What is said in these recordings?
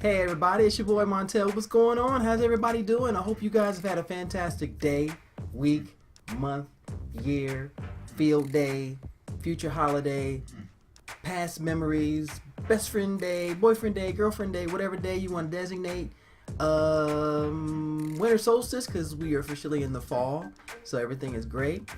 Hey everybody, it's your boy Montel. What's going on? How's everybody doing? I hope you guys have had a fantastic day, week, month, year, field day, future holiday, past memories, best friend day, boyfriend day, girlfriend day, whatever day you want to designate. Winter solstice, because we are officially in the fall, so everything is great.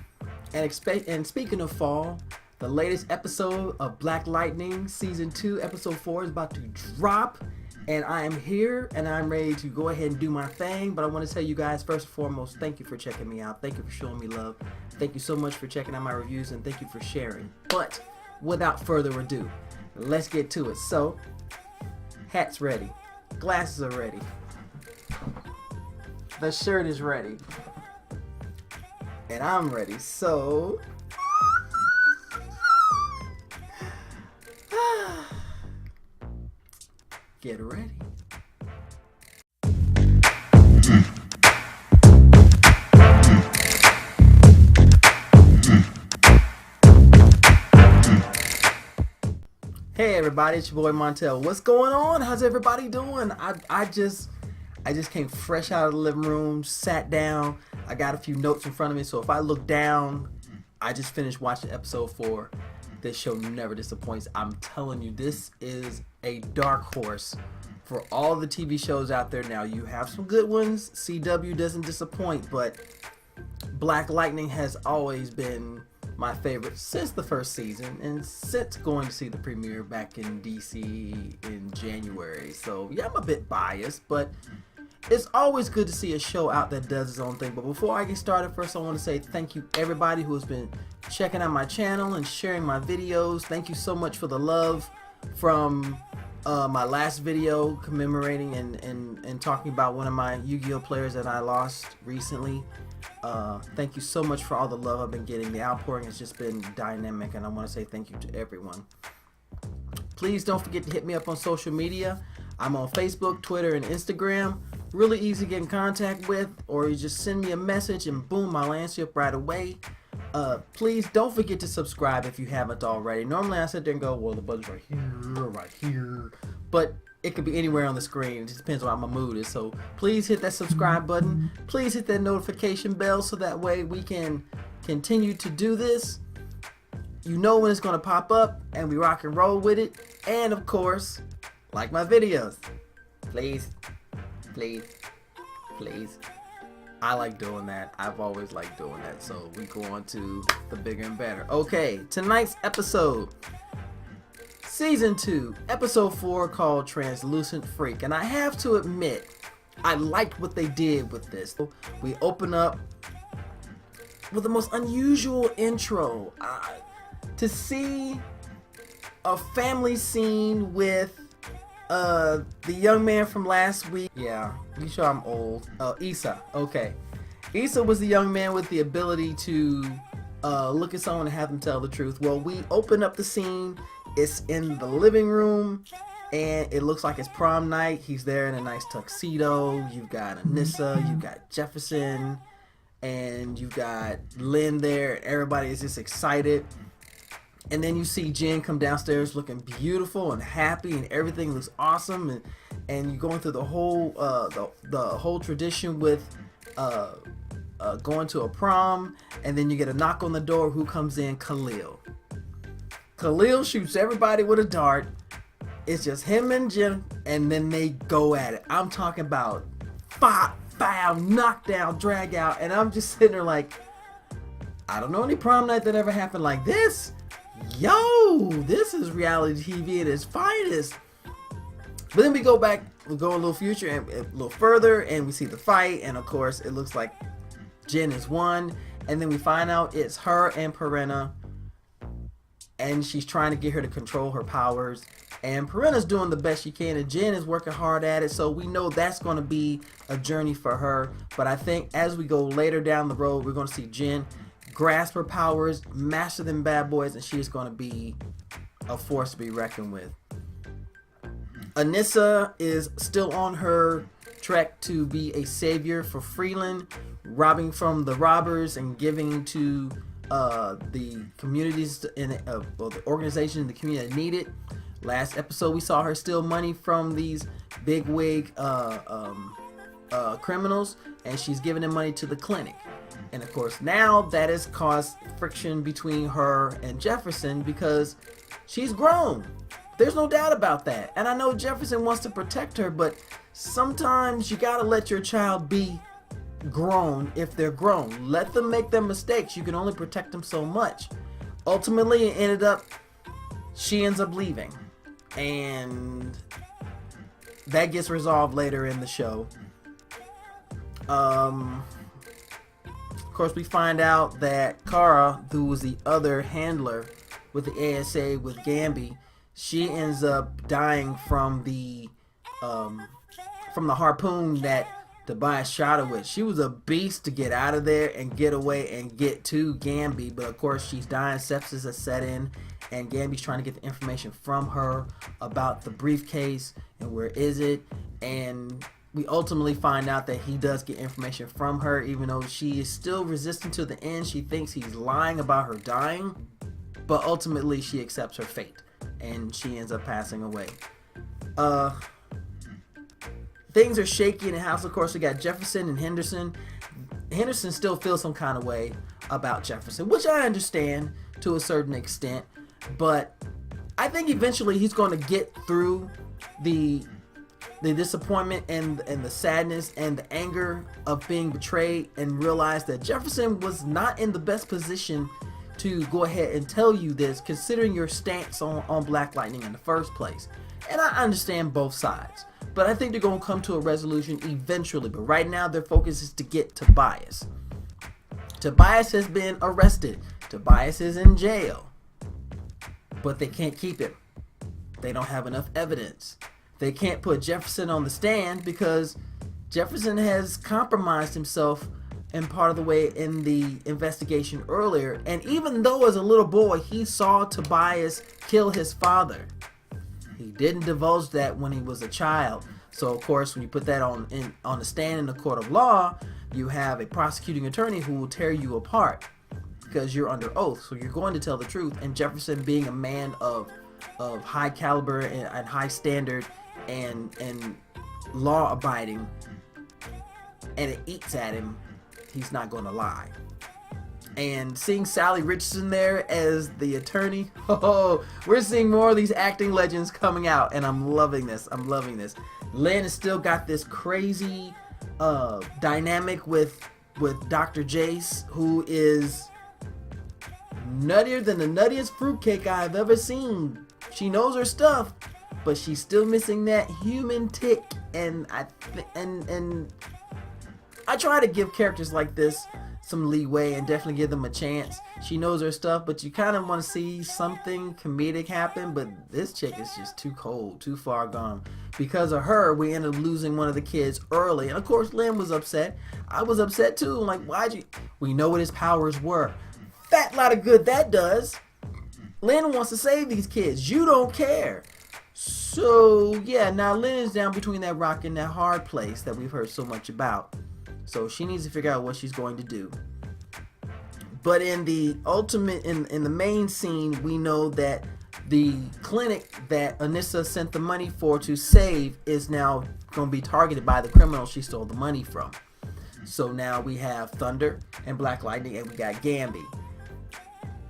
And speaking of fall, the latest episode of Black Lightning season 2 episode 4 is about to drop, and I am here and I'm ready to go ahead and do my thing. But I want to tell you guys, first and foremost, thank you for checking me out, thank you for showing me love, thank you so much for checking out my reviews, and thank you for sharing. But without further ado, let's get to it. So, hat's ready, glasses are ready, the shirt is ready, and I'm ready. So get ready. Hey everybody, it's your boy Montel. What's going on? How's everybody doing? I just came fresh out of the living room, sat down. I got a few notes in front of me, so if I look down, I just finished watching episode 4. This show never disappoints. I'm telling you, this is a dark horse for all the TV shows out there now. You have some good ones. CW doesn't disappoint, but Black Lightning has always been my favorite since the first season and since going to see the premiere back in DC in January. So yeah, I'm a bit biased, but it's always good to see a show out that does its own thing. But before I get started, first I want to say thank you everybody who has been checking out my channel and sharing my videos. Thank you so much for the love from my last video commemorating and talking about one of my Yu-Gi-Oh players that I lost recently. Thank you so much for all the love I've been getting. The outpouring has just been dynamic, and I want to say thank you to everyone. Please don't forget to hit me up on social media. I'm on Facebook, Twitter, and Instagram. Really easy to get in contact with, or you just send me a message and boom, I'll answer you up right away. Please don't forget to subscribe if you haven't already. Normally I sit there and go, well, the button's right here, but it could be anywhere on the screen. It just depends on how my mood is. So please hit that subscribe button. Please hit that notification bell so that way we can continue to do this. You know when it's going to pop up, and we rock and roll with it. And of course, like my videos. Please, please, please. I like doing that. I've always liked doing that. So we go on to the bigger and better. Okay, tonight's episode, season 2, episode 4, called Translucent Freak. And I have to admit, I liked what they did with this. We open up with the most unusual intro. To see a family scene with the young man from last week. Yeah, you sure I'm old. Issa. Okay. Issa was the young man with the ability to look at someone and have them tell the truth. Well, we open up the scene. It's in the living room, and it looks like it's prom night. He's there in a nice tuxedo. You've got Anissa, you've got Jefferson, and you've got Lynn there. Everybody is just excited. And then you see Jen come downstairs looking beautiful and happy, and everything looks awesome. And you're going through the whole the whole tradition with going to a prom, and then you get a knock on the door. Who comes in? Khalil. Khalil shoots everybody with a dart. It's just him and Jen, and then they go at it. I'm talking about foul, knockdown, drag out, and I'm just sitting there like, I don't know any prom night that ever happened like this. Yo, this is reality TV at its finest. But then we go back, we go a little future and a little further, and we see the fight, and of course it looks like Jen is won, and then we find out it's her and Perenna, and she's trying to get her to control her powers, and Perenna's doing the best she can, and Jen is working hard at it, so we know that's going to be a journey for her. But I think as we go later down the road, we're going to see Jen grasp her powers, master them bad boys, and she's going to be a force to be reckoned with. Anissa is still on her trek to be a savior for Freeland, robbing from the robbers and giving to the communities or the organization in the community that need it. Last episode we saw her steal money from these bigwig criminals, and she's giving them money to the clinic. And of course, now that has caused friction between her and Jefferson because she's grown. There's no doubt about that. And I know Jefferson wants to protect her, but sometimes you gotta let your child be grown if they're grown. Let them make their mistakes. You can only protect them so much. Ultimately, it ended up, she ends up leaving. And that gets resolved later in the show. Of course, we find out that Kara, who was the other handler with the ASA with Gamby, she ends up dying from the harpoon that Tobias shot her with. She was a beast to get out of there and get away and get to Gamby, but of course she's dying. Sepsis has set in, and Gamby's trying to get the information from her about the briefcase and where is it. And we ultimately find out that he does get information from her, even though she is still resistant to the end. She thinks he's lying about her dying, but ultimately she accepts her fate and she ends up passing away. Things are shaky in the house. Of course, we got Jefferson and Henderson. Henderson still feels some kind of way about Jefferson, which I understand to a certain extent, but I think eventually he's going to get through the disappointment and the sadness and the anger of being betrayed and realize that Jefferson was not in the best position to go ahead and tell you this, considering your stance on Black Lightning in the first place. And I understand both sides, but I think they're going to come to a resolution eventually. But right now their focus is to get Tobias. Tobias has been arrested. Tobias is in jail, but they can't keep him. They don't have enough evidence. They can't put Jefferson on the stand because Jefferson has compromised himself in part of the way in the investigation earlier. And even though as a little boy he saw Tobias kill his father, he didn't divulge that when he was a child. So of course, when you put that on the stand in the court of law, you have a prosecuting attorney who will tear you apart because you're under oath. So you're going to tell the truth. And Jefferson, being a man of high caliber and high standard and law abiding, and it eats at him, he's not going to lie. And seeing Sally Richardson there as the attorney, oh, we're seeing more of these acting legends coming out, and I'm loving this. I'm loving this. Lynn has still got this crazy dynamic with Dr. Jace, who is nuttier than the nuttiest fruitcake I've ever seen. She knows her stuff, but she's still missing that human tick. And I try to give characters like this some leeway and definitely give them a chance. She knows her stuff, but you kind of want to see something comedic happen, but this chick is just too cold, too far gone. Because of her, we ended up losing one of the kids early, and of course Lynn was upset. I was upset too. I'm like, why'd you? We know what his powers were. Fat lot of good that does. Lynn wants to save these kids. You don't care. So yeah, now Lynn is down between that rock and that hard place that we've heard so much about. So she needs to figure out what she's going to do. But in the ultimate, in the main scene, we know that the clinic that Anissa sent the money for to save is now going to be targeted by the criminal she stole the money from. So now we have Thunder and Black Lightning, and we got Gamby.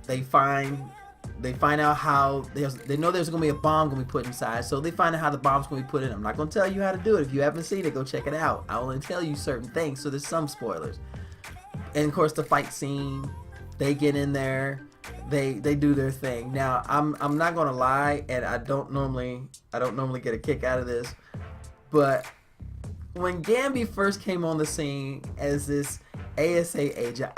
They find out how they know there's going to be a bomb going to be put inside, so they find out how the bomb's going to be put in. I'm not going to tell you how to do it. If you haven't seen it, go check it out. I only tell you certain things, so there's some spoilers. And of course, the fight scene, they get in there, they do their thing. Now, I'm not going to lie, and I don't normally get a kick out of this, but when Gamby first came on the scene as this ASA agent,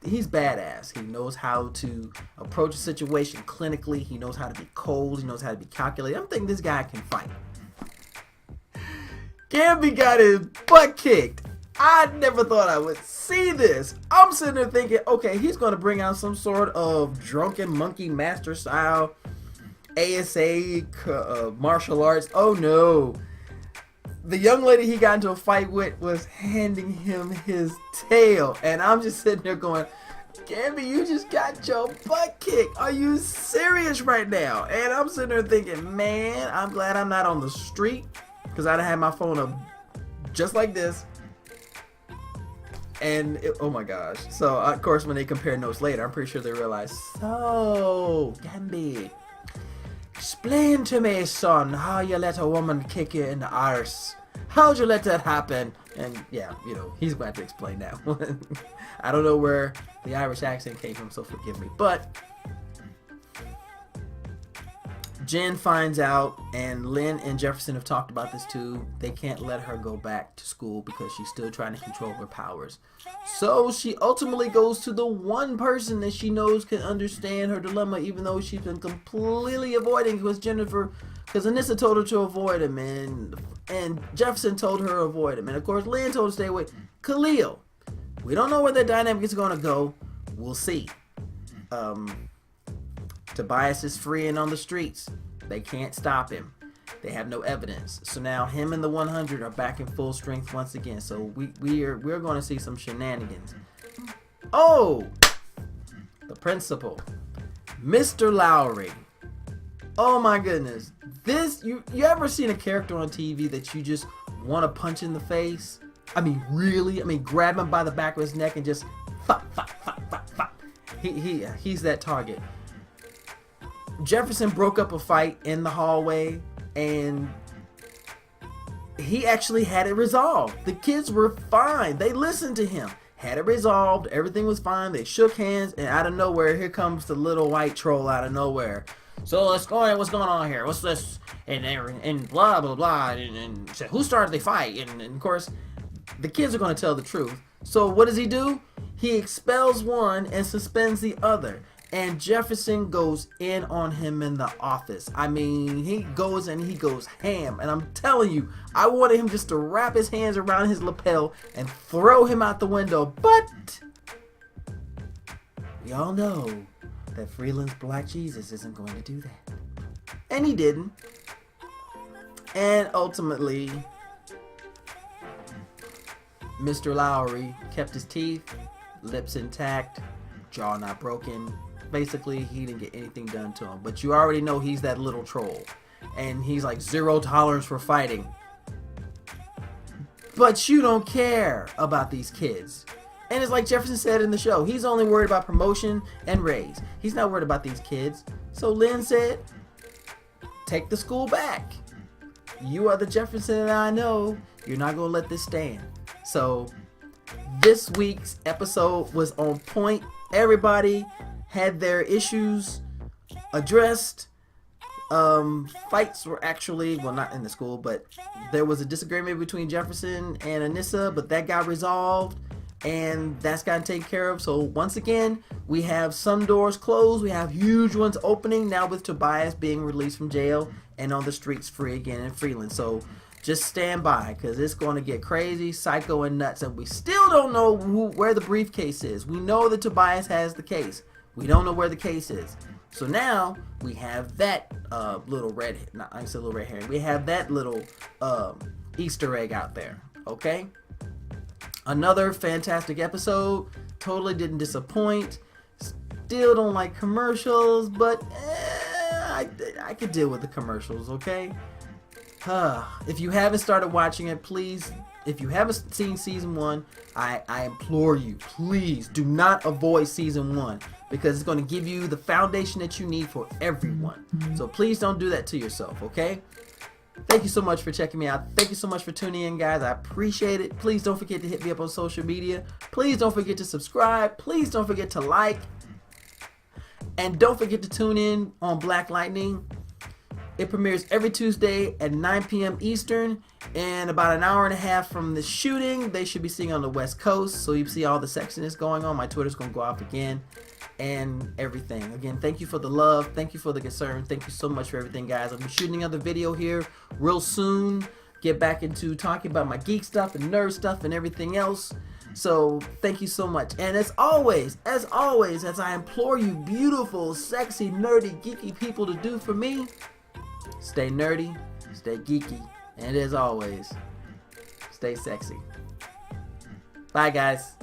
he's badass. He knows how to approach a situation clinically. He knows how to be cold. He knows how to be calculated. I'm thinking this guy can fight. Gamby got his butt kicked. I never thought I would see this. I'm sitting there thinking, okay, he's going to bring out some sort of drunken monkey master style ASA martial arts. Oh no. The young lady he got into a fight with was handing him his tail. And I'm just sitting there going, Gamby, you just got your butt kicked. Are you serious right now? And I'm sitting there thinking, man, I'm glad I'm not on the street. because I'd have had my phone up just like this. And oh my gosh. So of course when they compare notes later, I'm pretty sure they realize, so Gambi, explain to me, son, how you let a woman kick you in the arse. How'd you let that happen? And yeah, you know, he's going to explain that one. I don't know where the Irish accent came from, so forgive me. But Jen finds out, and Lynn and Jefferson have talked about this too. They can't let her go back to school because she's still trying to control her powers. So she ultimately goes to the one person that she knows can understand her dilemma, even though she's been completely avoiding it, was Jennifer, because Anissa told her to avoid him, and Jefferson told her to avoid him, and of course Lynn told her to stay away. Khalil, we don't know where that dynamic is going to go. We'll see. Tobias is free and on the streets. They can't stop him. They have no evidence. So now him and the 100 are back in full strength once again. So we're going to see some shenanigans. Oh, the principal, Mr. Lowry. Oh my goodness. This, you ever seen a character on TV that you just want to punch in the face? I mean, really? I mean, grab him by the back of his neck and just fuck. He's that target. Jefferson broke up a fight in the hallway, and he actually had it resolved. The kids were fine. They listened to him. Had it resolved. Everything was fine. They shook hands, and out of nowhere, here comes the little white troll out of nowhere. So let's go ahead. What's going on here? What's this? And blah, blah, blah. And said, who started the fight? And of course, the kids are going to tell the truth. So what does he do? He expels one and suspends the other. And Jefferson goes in on him in the office. I mean, he goes ham. And I'm telling you, I wanted him just to wrap his hands around his lapel and throw him out the window. But we all know that Freeland's Black Jesus isn't going to do that. And he didn't. And ultimately, Mr. Lowry kept his teeth, lips intact, jaw not broken. Basically, he didn't get anything done to him. But you already know he's that little troll. And he's like 0 tolerance for fighting. But you don't care about these kids. And it's like Jefferson said in the show, he's only worried about promotion and raise. He's not worried about these kids. So Lynn said, take the school back. You are the Jefferson that I know. You're not going to let this stand. So this week's episode was on point. Everybody had their issues addressed. Fights were actually, well, not in the school, but there was a disagreement between Jefferson and Anissa, but that got resolved, and that's gotten taken care of. So once again, we have some doors closed, we have huge ones opening now with Tobias being released from jail and on the streets free again in Freeland. So just stand by, because it's going to get crazy, psycho, and nuts, and we still don't know where the briefcase is. We know that Tobias has the case. We don't know where the case is. So now we have that little red, not I said little red herring. We have that little Easter egg out there. Okay. Another fantastic episode. Totally didn't disappoint. Still don't like commercials, but I could deal with the commercials. Okay. If you haven't started watching it, please. If you haven't seen season 1, I implore you, please do not avoid season 1, because it's going to give you the foundation that you need for everyone. So please don't do that to yourself, okay? Thank you so much for checking me out. Thank you so much for tuning in, guys. I appreciate it. Please don't forget to hit me up on social media. Please don't forget to subscribe. Please don't forget to like. And don't forget to tune in on Black Lightning. It premieres every Tuesday at 9 p.m. Eastern, and about an hour and a half from the shooting, they should be seeing on the West Coast, so you see all the sexiness going on. My Twitter's going to go off again, and everything. Again, thank you for the love. Thank you for the concern. Thank you so much for everything, guys. I'll be shooting another video here real soon. Get back into talking about my geek stuff and nerd stuff and everything else. So thank you so much. And as always, as I implore you beautiful, sexy, nerdy, geeky people to do for me, stay nerdy, stay geeky, and as always, stay sexy. Bye, guys.